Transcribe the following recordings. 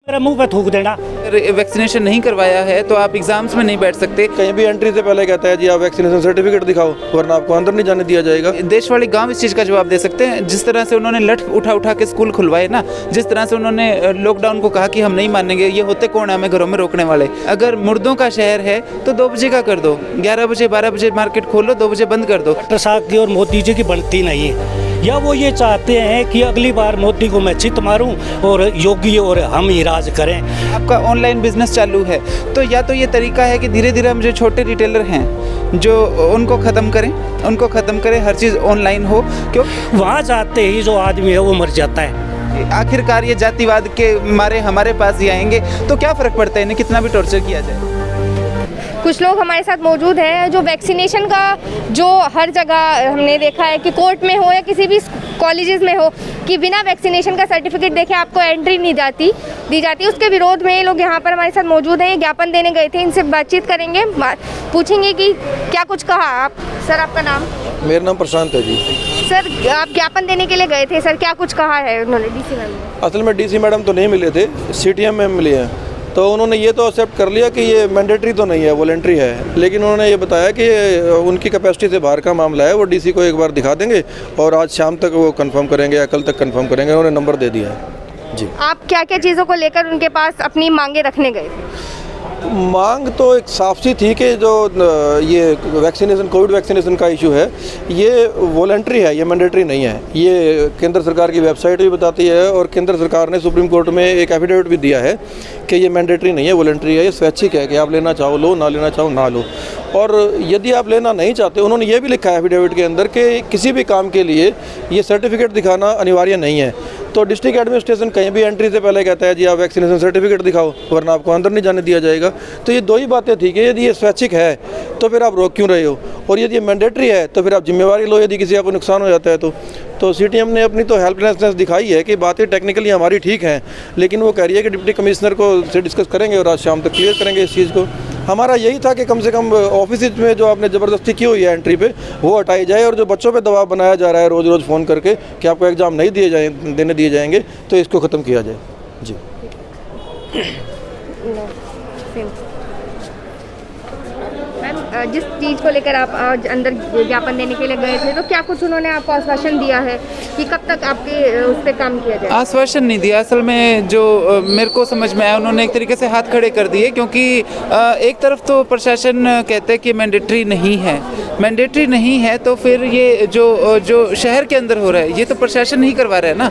मुंह पे थूक देना। वैक्सीनेशन नहीं करवाया है तो आप एग्जाम्स में नहीं बैठ सकते। कहीं भी एंट्री से पहले कहता है जी आप वैक्सीनेशन सर्टिफिकेट दिखाओ वरना आपको अंदर नहीं जाने दिया जाएगा। देश वाले गांव इस चीज़ का जवाब दे सकते हैं। जिस तरह से उन्होंने लठ उठा के स्कूल खुलवाए ना, जिस तरह से उन्होंने लॉकडाउन को कहा कि हम नहीं मानेंगे, ये होते कौन है हमें घरों में रोकने वाले। अगर मुर्दों का शहर है तो 2 बजे का कर दो, 11 बजे 12 बजे मार्केट खोलो, 2 बजे बंद कर दो। डॉक्टर साहब की और मोदी जी की बनती नहीं है, या वो ये चाहते हैं कि अगली बार मोदी को मैं चित मारूं और योगी और हम ही राज करें। आपका ऑनलाइन बिजनेस चालू है तो या तो ये तरीका है कि धीरे धीरे हम जो छोटे रिटेलर हैं जो उनको ख़त्म करें, हर चीज़ ऑनलाइन हो। क्यों वहाँ जाते ही जो आदमी है वो मर जाता है। आखिरकार ये जातिवाद के मारे हमारे पास ही आएंगे तो क्या फ़र्क पड़ता है इन्हें कितना भी टॉर्चर किया जाए। कुछ लोग हमारे साथ मौजूद हैं जो वैक्सीनेशन का जो हर जगह हमने देखा है कि कोर्ट में हो या किसी भी कॉलेजेस में हो कि बिना वैक्सीनेशन का सर्टिफिकेट देखे आपको एंट्री नहीं दी जाती। उसके विरोध में ये लोग यहाँ पर हमारे साथ मौजूद हैं, ये ज्ञापन देने गए थे। इनसे बातचीत करेंगे, पूछेंगे कि क्या कुछ कहा आप। सर आपका नाम? मेरा नाम प्रशांत है जी। सर आप ज्ञापन देने के लिए गए थे, सर क्या कुछ कहा है उन्होंने डीसी मैडम? असल में डीसी मैडम तो नहीं मिले थे, CTM में मिले हैं। तो उन्होंने ये तो एक्सेप्ट कर लिया कि ये मैंडेटरी तो नहीं है, वॉलंटरी है, लेकिन उन्होंने ये बताया कि उनकी कैपेसिटी से बाहर का मामला है, वो डीसी को एक बार दिखा देंगे और आज शाम तक वो कंफर्म करेंगे या कल तक कंफर्म करेंगे। उन्होंने नंबर दे दिया है जी। आप क्या क्या चीज़ों को लेकर उनके पास अपनी मांगे रखने गए थे? मांग तो एक साफ सी थी कि जो ये वैक्सीनेशन, कोविड वैक्सीनेशन का इशू है, ये वॉलंटरी है, ये मैंडेटरी नहीं है। ये केंद्र सरकार की वेबसाइट भी बताती है और केंद्र सरकार ने सुप्रीम कोर्ट में एक एफिडेविट भी दिया है कि ये मैंडेटरी नहीं है, वॉलंटरी है, ये स्वैच्छिक है कि आप लेना चाहो लो, ना लेना चाहो ना लो। और यदि आप लेना नहीं चाहते, उन्होंने ये भी लिखा है एफिडेविट के अंदर कि किसी भी काम के लिए ये सर्टिफिकेट दिखाना अनिवार्य नहीं है। तो डिस्ट्रिक्ट एडमिनिस्ट्रेशन कहीं भी एंट्री से पहले कहता है जी आप वैक्सीनेशन सर्टिफिकेट दिखाओ वरना आपको अंदर नहीं जाने दिया जाएगा। तो ये 2 ही बातें थी कि यदि ये स्वैच्छिक है तो फिर आप रोक क्यों रहे हो, और यदि ये मैंडेटरी है तो फिर आप जिम्मेवारी लो यदि किसी को नुकसान हो जाता है तो CTM ने अपनी तो हेल्पलेसनेस दिखाई है कि बातें टेक्निकली हमारी ठीक हैं, लेकिन वो कह रही है कि डिप्टी कमिश्नर को से डिस्कस करेंगे और आज शाम तक क्लियर करेंगे इस चीज़ को। हमारा यही था कि कम से कम ऑफिस में जो आपने ज़बरदस्ती की हुई है एंट्री पे वो हटाई जाए, और जो बच्चों पे दबाव बनाया जा रहा है रोज़ रोज़ फ़ोन करके कि आपको एग्ज़ाम नहीं देने दिए जाएंगे, तो इसको ख़त्म किया जाए जी। जिस चीज़ को लेकर आप आज अंदर ज्ञापन देने के लिए गए थे तो क्या कुछ उन्होंने आपको आश्वासन दिया है कि कब तक आपके उस पर काम किया जाए? आश्वासन नहीं दिया। असल में जो मेरे को समझ में आया, उन्होंने एक तरीके से हाथ खड़े कर दिए, क्योंकि एक तरफ तो प्रशासन कहते हैं कि मैंडेटरी नहीं है, तो फिर ये जो शहर के अंदर हो रहा है ये तो प्रशासन नहीं करवा रहा है ना।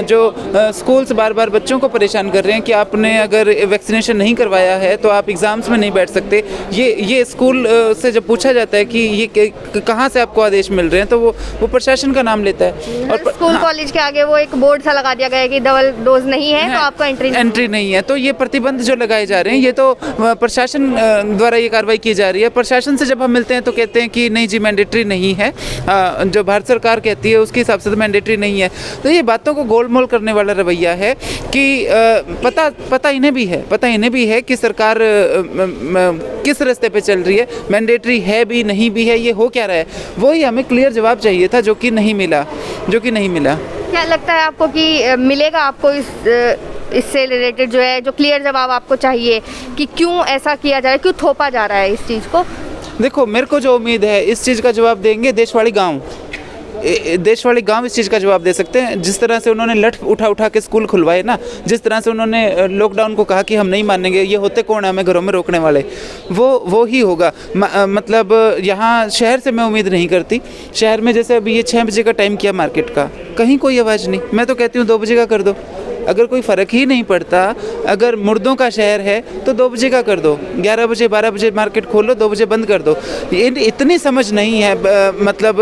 जो स्कूल्स बार बार बच्चों को परेशान कर रहे हैं कि आपने अगर वैक्सीनेशन नहीं करवाया है तो आप एग्ज़ाम्स में नहीं बैठ सकते। ये स्कूल से जब पूछा जाता है कि ये कहाँ से आपको आदेश मिल रहे हैं तो वो प्रशासन का नाम लेता है। और स्कूल कॉलेज के आगे वो एक बोर्ड सा लगा दिया गया है कि डबल डोज नहीं है तो आपको एंट्री नहीं है। तो ये प्रतिबंध जो लगाए जा रहे हैं ये तो प्रशासन द्वारा ये कार्रवाई की जा रही है। प्रशासन से जब हम मिलते हैं तो कहते हैं कि नहीं जी मैंडेटरी नहीं है, जो भारत सरकार कहती है उसके हिसाब से तो मैंडेटरी नहीं है। तो ये बातों को गोलमोल करने वाला रवैया है कि पता इन्हें भी है कि सरकार किस रास्ते पे चल रही है, मैंडेटरी है भी नहीं भी है, ये हो क्या रहा है, वही हमें क्लियर जवाब चाहिए था जो कि नहीं मिला। क्या लगता है आपको कि मिलेगा आपको इससे रिलेटेड जो है जो क्लियर जवाब आपको चाहिए कि क्यों ऐसा किया जा रहा है, क्यों थोपा जा रहा है इस चीज़ को? देखो, मेरे को जो उम्मीद है इस चीज़ का जवाब देंगे देश वाले गांव इस चीज़ का जवाब दे सकते हैं। जिस तरह से उन्होंने लठ उठा के स्कूल खुलवाए ना, जिस तरह से उन्होंने लॉकडाउन को कहा कि हम नहीं मानेंगे, ये होते कौन है हमें घरों में रोकने वाले, वो ही होगा। मतलब यहाँ शहर से मैं उम्मीद नहीं करती। शहर में जैसे अभी ये 6 बजे का टाइम किया मार्केट का, कहीं कोई आवाज़ नहीं। मैं तो कहती हूँ 2 बजे का कर दो, अगर कोई फ़र्क ही नहीं पड़ता। अगर मुर्दों का शहर है तो 2 बजे का कर दो, 11 बजे 12 बजे मार्केट खोलो, 2 बजे बंद कर दो। इतनी समझ नहीं है मतलब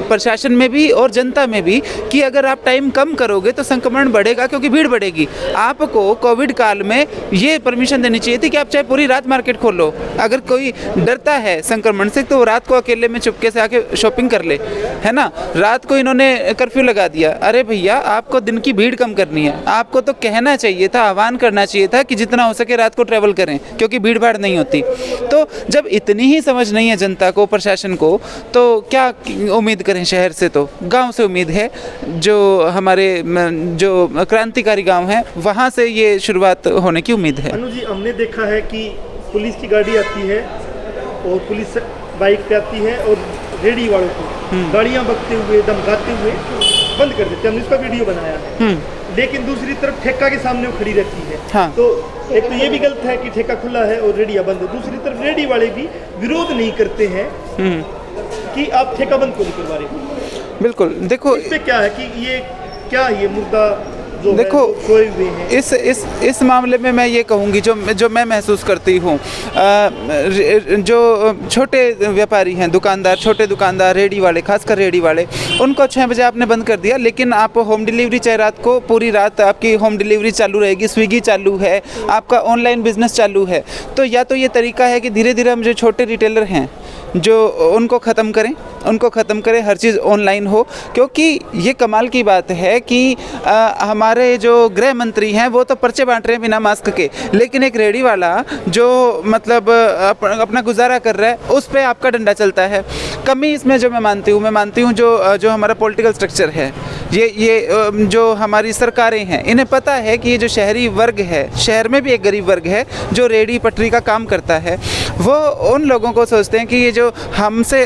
प्रशासन में भी और जनता में भी कि अगर आप टाइम कम करोगे तो संक्रमण बढ़ेगा, क्योंकि भीड़ बढ़ेगी। आपको कोविड काल में ये परमिशन देनी चाहिए थी कि आप चाहे पूरी रात मार्केट खोलो। अगर कोई डरता है संक्रमण से तो रात को अकेले में चुपके से आके शॉपिंग कर ले, है ना। रात को इन्होंने कर्फ्यू लगा दिया। अरे भैया, आपको दिन की भीड़ कम करनी है, आपको तो कहना चाहिए था, आह्वान करना चाहिए था कि जितना हो सके रात को ट्रैवल करें, क्योंकि भीड़ भाड़ नहीं होती। तो जब इतनी ही समझ नहीं है जनता को, प्रशासन को, तो क्या उम्मीद करें शहर से? तो गांव से उम्मीद है, जो हमारे जो क्रांतिकारी गांव है वहां से ये शुरुआत होने की उम्मीद है। अनु जी, हमने देखा है कि पुलिस की गाड़ी आती है और पुलिस बाइक पे आती है और रेडी वालों को गाड़ियां बकते हुए, धमकाते हुए बंद कर देते हैं। हमने इसका वीडियो बनाया है। लेकिन दूसरी तरफ ठेका के सामने वो खड़ी रहती है। हाँ। तो एक तो ये भी गलत है कि ठेका खुला है और रेडियां बंद है। दूसरी तरफ रेडी वाले भी विरोध नहीं करते हैं कि आप ठेका बंद क्यों नहीं करवा रहे। बिल्कुल, देखो इस पे क्या है कि ये क्या ये मुद्दा जो देखो, है, जो खोए हुए हैं। इस मामले में मैं ये कहूँगी, जो मैं महसूस करती हूँ, जो छोटे व्यापारी हैं, दुकानदार, छोटे दुकानदार, रेडी वाले, खासकर रेडी वाले, उनको 6 बजे आपने बंद कर दिया, लेकिन आप होम डिलीवरी चाहे रात को, पूरी रात आपकी होम डिलीवरी चालू रहेगी, स्विगी चालू है, आपका ऑनलाइन बिजनेस चालू है। तो या तो ये तरीका है कि धीरे धीरे हम जो छोटे रिटेलर हैं जो उनको ख़त्म करें, हर चीज़ ऑनलाइन हो। क्योंकि ये कमाल की बात है कि हमारे जो गृह मंत्री हैं वो तो पर्चे बांट रहे हैं बिना मास्क के, लेकिन एक रेडी वाला जो मतलब अपना गुजारा कर रहा है उस पे आपका डंडा चलता है। कमी इसमें जो मैं मानती हूँ जो हमारा पॉलिटिकल स्ट्रक्चर है, ये जो हमारी सरकारें हैं, इन्हें पता है कि ये जो शहरी वर्ग है, शहर में भी एक गरीब वर्ग है जो रेडी पटरी का काम करता है, वो उन लोगों को सोचते हैं कि ये जो हमसे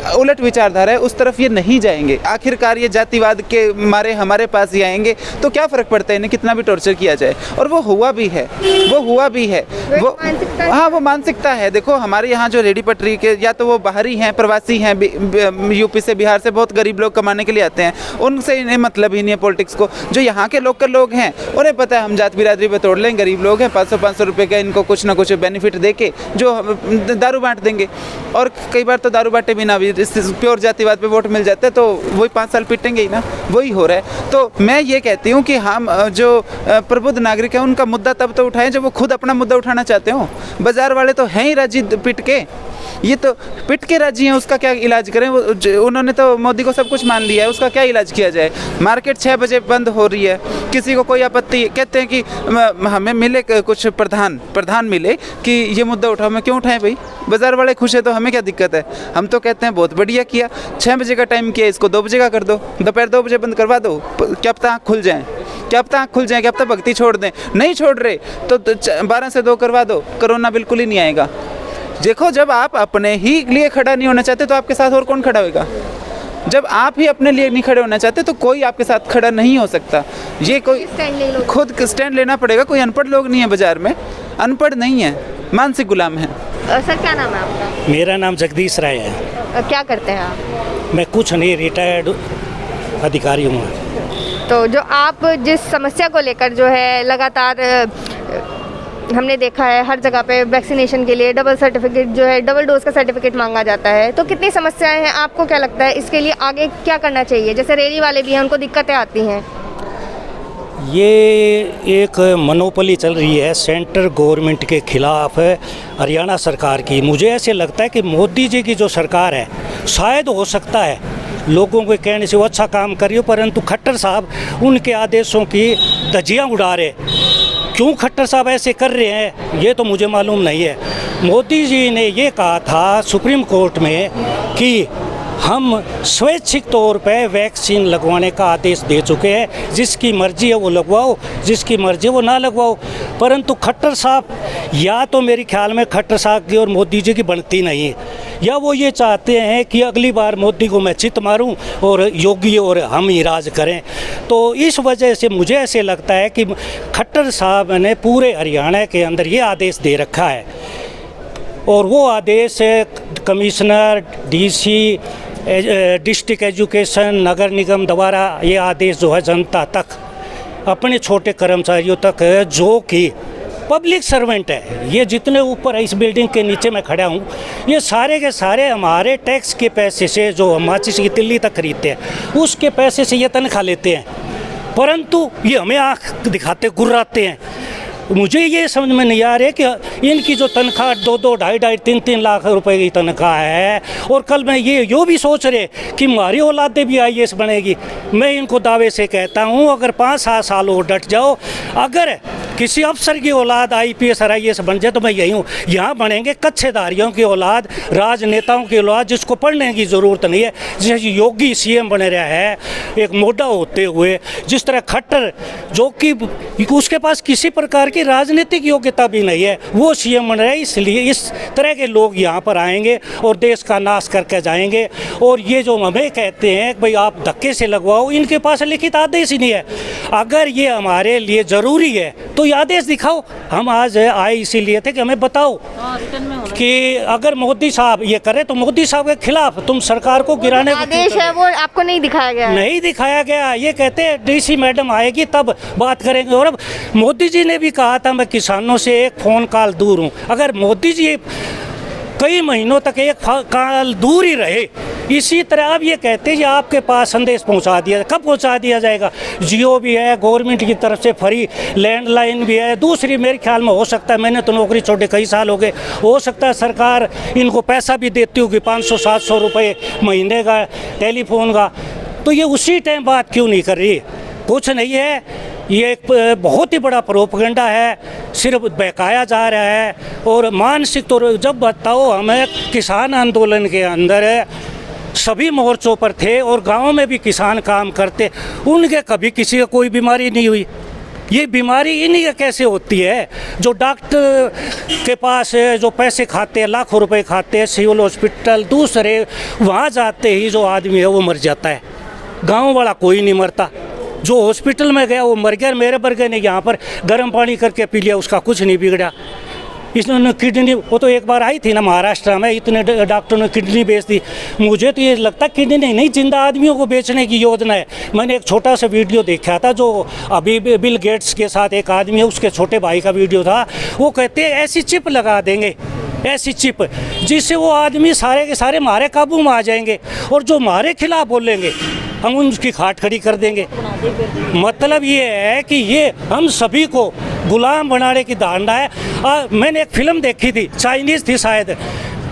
उलट विचारधारा है उस तरफ ये नहीं जाएंगे, आखिरकार ये जातिवाद के मारे हमारे पास ही आएंगे, तो क्या फ़र्क पड़ता है इन्हें कितना भी टॉर्चर किया जाए। और वो हुआ भी है। वो मानसिकता है। देखो हमारे यहाँ जो रेडी पटरी के, या तो वो बाहरी हैं, प्रवासी हैं, यूपी से, बिहार से बहुत गरीब लोग कमाने के लिए आते हैं, उनसे इन्हें मतलब ही नहीं है पॉलिटिक्स को। जो यहाँ के लोकल लोग हैं उन्हें पता है हम जात बिरादरी पे तोड़ लें, गरीब लोग हैं, 500 रुपये का इनको कुछ ना कुछ बेनिफिट दे के जो दारू बांट देंगे। और कई बार तो दारू बांटे बिना भी प्योर जातिवाद पे वोट मिल जाते हैं, तो वही 5 साल पिटेंगे ही ना, वही हो रहा है। तो मैं ये कहती हूँ कि हम जो प्रबुद्ध नागरिक हैं उनका मुद्दा तब तो उठाएं जब वो खुद अपना मुद्दा उठाना चाहते हो। बाजार वाले तो हैं ही राजी पिट के, ये तो पिट के राजी हैं, उसका क्या इलाज करें? उन्होंने तो मोदी को सब कुछ मान लिया है, उसका क्या इलाज किया जाए? मार्केट 6 बजे बंद हो रही है, किसी को कोई आपत्ति, कहते हैं कि हमें मिले कुछ प्रधान मिले कि ये मुद्दा उठाओ, मैं क्यों उठाएं भाई? बाजार वाले खुश है तो हमें क्या दिक्कत है? हम तो कहते हैं बहुत बढ़िया किया, 6 बजे का टाइम किया, इसको 2 बजे का कर दो, दोपहर 2 बजे बंद करवा दो, क्या पता आँख खुल जाए, क्या पता भक्ति छोड़ दें। नहीं छोड़ रहे तो 12 से 2 करवा दो, कोरोना बिल्कुल ही नहीं आएगा। देखो जब आप अपने ही लिए खड़ा नहीं होना चाहते तो आपके साथ और कौन खड़ा होगा? जब आप ही अपने लिए नहीं खड़े होना चाहते तो कोई आपके साथ खड़ा नहीं हो सकता। ये कोई खुद स्टैंड लेना पड़ेगा। कोई अनपढ़ लोग नहीं है बाजार में, अनपढ़ नहीं है, मानसिक गुलाम है। सर क्या नाम है आपका? मेरा नाम जगदीश राय है। क्या करते हैं आप? मैं कुछ नहीं, रिटायर्ड अधिकारी हूँ। तो जो आप जिस समस्या को लेकर जो है लगातार हमने देखा है हर जगह पे वैक्सीनेशन के लिए डबल सर्टिफिकेट जो है, डबल डोज का सर्टिफिकेट मांगा जाता है, तो कितनी समस्याएं हैं? आपको क्या लगता है इसके लिए आगे क्या करना चाहिए? जैसे रेडी वाले भी हैं, उनको दिक्कतें आती हैं। ये एक मोनोपोली चल रही है सेंट्रल गवर्नमेंट के खिलाफ, हरियाणा सरकार की। मुझे ऐसे लगता है कि मोदी जी की जो सरकार है, शायद हो सकता है लोगों के कहने से वो अच्छा काम कर रही हो, परंतु खट्टर साहब उनके आदेशों की धज्जियाँ उड़ा रहे। क्यों खट्टर साहब ऐसे कर रहे हैं ये तो मुझे मालूम नहीं है। मोदी जी ने ये कहा था सुप्रीम कोर्ट में कि हम स्वैच्छिक तौर पे वैक्सीन लगवाने का आदेश दे चुके हैं, जिसकी मर्जी है वो लगवाओ, जिसकी मर्जी है वो ना लगवाओ। परंतु खट्टर साहब, या तो मेरे ख्याल में खट्टर साहब की और मोदी जी की बनती नहीं है, या वो ये चाहते हैं कि अगली बार मोदी को मैं चित मारूं और योगी और हम ही राज करें। तो इस वजह से मुझे ऐसे लगता है कि खट्टर साहब ने पूरे हरियाणा के अंदर ये आदेश दे रखा है, और वो आदेश कमिश्नर, डीसी, डिस्ट्रिक्ट एजुकेशन, नगर निगम द्वारा ये आदेश जो है जनता तक, अपने छोटे कर्मचारियों तक, जो कि पब्लिक सर्वेंट है, ये जितने ऊपर है इस बिल्डिंग के नीचे मैं खड़ा हूँ, ये सारे के सारे हमारे टैक्स के पैसे से, जो हम माचिस की तिल्ली तक खरीदते हैं उसके पैसे से ये तनख्वाह लेते हैं, परंतु ये हमें आँख दिखाते गुर्राते हैं। मुझे ये समझ में नहीं आ रहा है कि इनकी जो तनख्वाह 2-2, 2.5-2.5, 3-3 लाख रुपए की तनख्वाह है, और कल मैं ये भी सोच रहे कि हमारी औलादे भी IAS बनेगी। मैं इनको दावे से कहता हूँ अगर 5-7 साल और डट जाओ, अगर किसी अफसर की औलाद IPS और IAS बन जाए तो मैं यही हूँ। यहाँ बनेंगे कच्छेदारियों की औलाद, राजनेताओं की औलाद, जिसको पढ़ने की ज़रूरत नहीं है। जैसे योगी CM बने रहा है एक मोटा होते हुए, जिस तरह खट्टर जो कि उसके पास किसी प्रकार की राजनीतिक योग्यता भी नहीं है, वो CM बन रहा है। इसलिए इस तरह के लोग यहाँ पर आएंगे और देश का नाश करके जाएंगे। और ये जो हमें कहते हैं कि भाई आप धक्के से लगवाओ, इनके पास लिखित आदेश ही नहीं है। अगर ये हमारे लिए ज़रूरी है तो ये आदेश दिखाओ। हम आज आए इसीलिए थे कि हमें बताओ कि अगर मोदी साहब ये करे तो मोदी साहब के खिलाफ तुम सरकार को गिराने को आदेश है वो आपको नहीं दिखाया गया? नहीं दिखाया गया। ये कहते हैं DC मैडम आएगी तब बात करेंगे। और अब मोदी जी ने भी कहा था मैं किसानों से एक फ़ोन कॉल दूर हूँ। अगर मोदी जी कई महीनों तक एक कॉल दूर ही रहे, इसी तरह अब ये कहते हैं कि आपके पास संदेश पहुंचा दिया। कब पहुंचा दिया जाएगा? जियो भी है गवर्नमेंट की तरफ से, फ्री लैंडलाइन भी है। दूसरी मेरे ख्याल में हो सकता है, मैंने तो नौकरी छोड़े कई साल हो गए, हो सकता है सरकार इनको पैसा भी देती होगी 500-700 रुपये महीने का टेलीफोन का। तो ये उसी टाइम बात क्यों नहीं कर रही? कुछ नहीं है, ये एक बहुत ही बड़ा प्रोपगेंडा है, सिर्फ बहकाया जा रहा है। और मानसिक तौर जब बताओ, हमें किसान आंदोलन के अंदर सभी मोर्चों पर थे और गांव में भी किसान काम करते, उनके कभी किसी को कोई बीमारी नहीं हुई। ये बीमारी इन्हीं का कैसे होती है? जो डॉक्टर के पास जो पैसे खाते हैं, लाखों रुपए खाते हैं, सिविल हॉस्पिटल दूसरे, वहाँ जाते ही जो आदमी है वो मर जाता है। गांव वाला कोई नहीं मरता। जो हॉस्पिटल में गया वो मर गया। मेरे बर्गे ने यहाँ पर गर्म पानी करके पी लिया, उसका कुछ नहीं बिगड़ा। इसने किडनी, वो तो एक बार आई थी ना महाराष्ट्र में, इतने डॉक्टर ने किडनी बेच दी। मुझे तो ये लगता है किडनी नहीं, जिंदा आदमियों को बेचने की योजना है। मैंने एक छोटा सा वीडियो देखा था, जो अभी बिल गेट्स के साथ एक आदमी है, उसके छोटे भाई का वीडियो था। वो कहते हैं ऐसी चिप लगा देंगे, ऐसी चिप जिससे वो आदमी सारे के सारे हमारे काबू में आ जाएंगे, और जो हमारे खिलाफ बोलेंगे हम उनकी खाट खड़ी कर देंगे। मतलब ये है कि ये हम सभी को गुलाम बनाने की धारणा है। मैंने एक फिल्म देखी थी, चाइनीज़ थी शायद,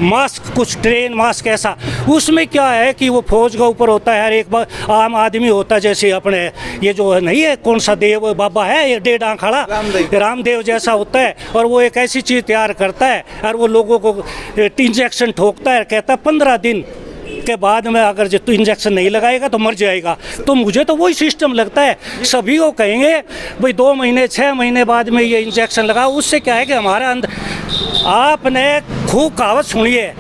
मास्क, कुछ ट्रेन मास्क ऐसा। उसमें क्या है कि वो फौज का ऊपर होता है, एक आम आदमी होता है, जैसे अपने ये जो नहीं है कौन सा देव बाबा है, ये डेढ़ आँख खड़ा रामदेव जैसा होता है। और वो एक ऐसी चीज़ तैयार करता है और वो लोगों को इंजेक्शन ठोकता है, कहता है 15 दिन के बाद में अगर जो इंजेक्शन नहीं लगाएगा तो मर जाएगा। तो मुझे तो वही सिस्टम लगता है। सभी को कहेंगे भाई 2 महीने 6 महीने बाद में ये इंजेक्शन लगाओ। उससे क्या है कि हमारा अंदर, आपने खूब कहावत सुनी है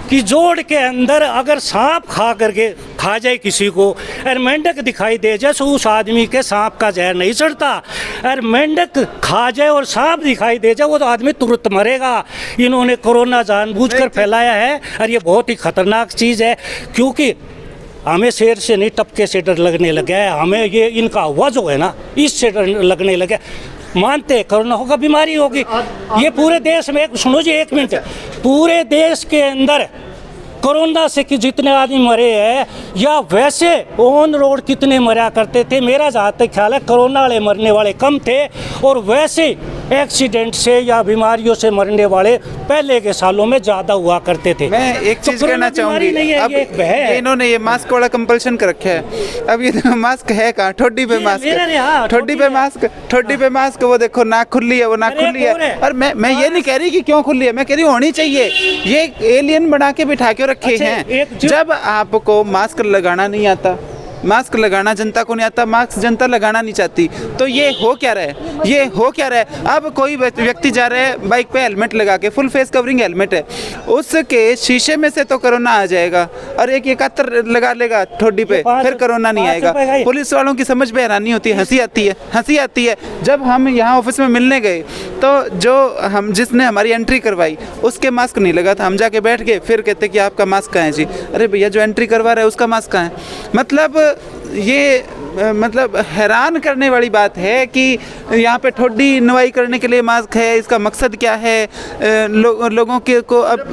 कि जोड़ के अंदर अगर सांप खा जाए किसी को और मेंढक दिखाई दे जाए, तो उस आदमी के सांप का जहर नहीं चढ़ता। और मेंढक खा जाए और सांप दिखाई दे जाए, वो तो आदमी तुरंत मरेगा। इन्होंने कोरोना जानबूझकर फैलाया है और ये बहुत ही खतरनाक चीज़ है, क्योंकि हमें शेर से नहीं टपके से डर लगने लगा है। हमें ये इनका हुआ जो है ना, इससे डर लगने लगे। मानते कोरोना होगा, बीमारी होगी। ये पूरे देश में, सुनो जी 1 मिनट, पूरे देश के अंदर कोरोना से कि जितने आदमी मरे हैं, या वैसे ऑन रोड कितने मरा करते थे, मेरा जहाँ तक ख्याल है कोरोना वाले मरने वाले कम थे, और वैसे एक्सीडेंट से या बीमारियों से मरने वाले पहले के सालों में ज़्यादा हुआ करते थे। मैं एक चीज़ कहना चाहूँगी, अब इन्होंने ये मास्क वाला कंपल्शन कर रखा है। अब ये मास्क है कहाँ? ठोडी पे मास्क, ठोडी पे मास्क, ठोडी पे मास्क। वो देखो नाक खुली है, वो नाक खुली है। और मैं ये नहीं कह रही कि क्यों खुली है, मैं कह रही होनी चाहिए। ये एलियन बना के बिठा के रखे हैं। जब आपको मास्क लगाना नहीं आता, मास्क लगाना जनता को नहीं आता, मास्क जनता लगाना नहीं चाहती, तो ये हो क्या रहा है? ये हो क्या रहा है? अब कोई व्यक्ति जा रहा है बाइक पे हेलमेट लगा के, फुल फेस कवरिंग हेलमेट है, उसके शीशे में से तो कोरोना आ जाएगा, और एक एकातर लगा लेगा ठोडी पे, फिर कोरोना नहीं आएगा। पुलिस वालों की समझ में हैरानी होती है, हंसी आती है, हंसी आती है। जब हम यहाँ ऑफिस में मिलने गए तो जो जिसने हमारी एंट्री करवाई उसके मास्क नहीं लगा था। हम जाके बैठ गए, फिर कहते कि आपका मास्क कहाँ है जी? अरे भैया जो एंट्री करवा रहा है उसका मास्क कहाँ है? मतलब ये मतलब हैरान करने वाली बात है कि यहाँ पे ठोडी नवाई करने के लिए मास्क है। इसका मकसद क्या है? लोगों के को अब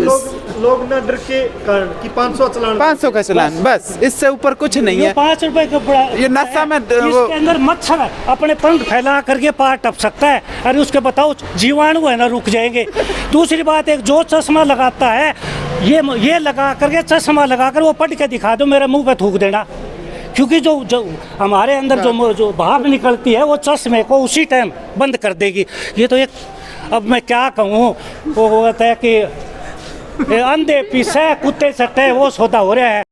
लोग ना डर के कारण कि 500 चालान 500 का चालान, बस इससे ऊपर कुछ नहीं ये है। 5 रुपए का बड़ा ये नशा में इसके अंदर मच्छर अपने पंख फैला करके पार टप सकता है, अरे उसके बताओ जीवाणु है ना रुक जाएंगे। दूसरी बात, एक जो चश्मा लगाता है ये लगा करके चश्मा लगा कर वो पढ़ के दिखा दो, मेरे मुंह पे थूक देना, क्योंकि जो हमारे अंदर जो भाप निकलती है वो चश्मे को उसी टाइम बंद कर देगी। ये तो एक, अब मैं क्या कहूँ, वो कहता है कि अंधे पीसे कुत्ते सट्टे वो सौदा हो रहा है।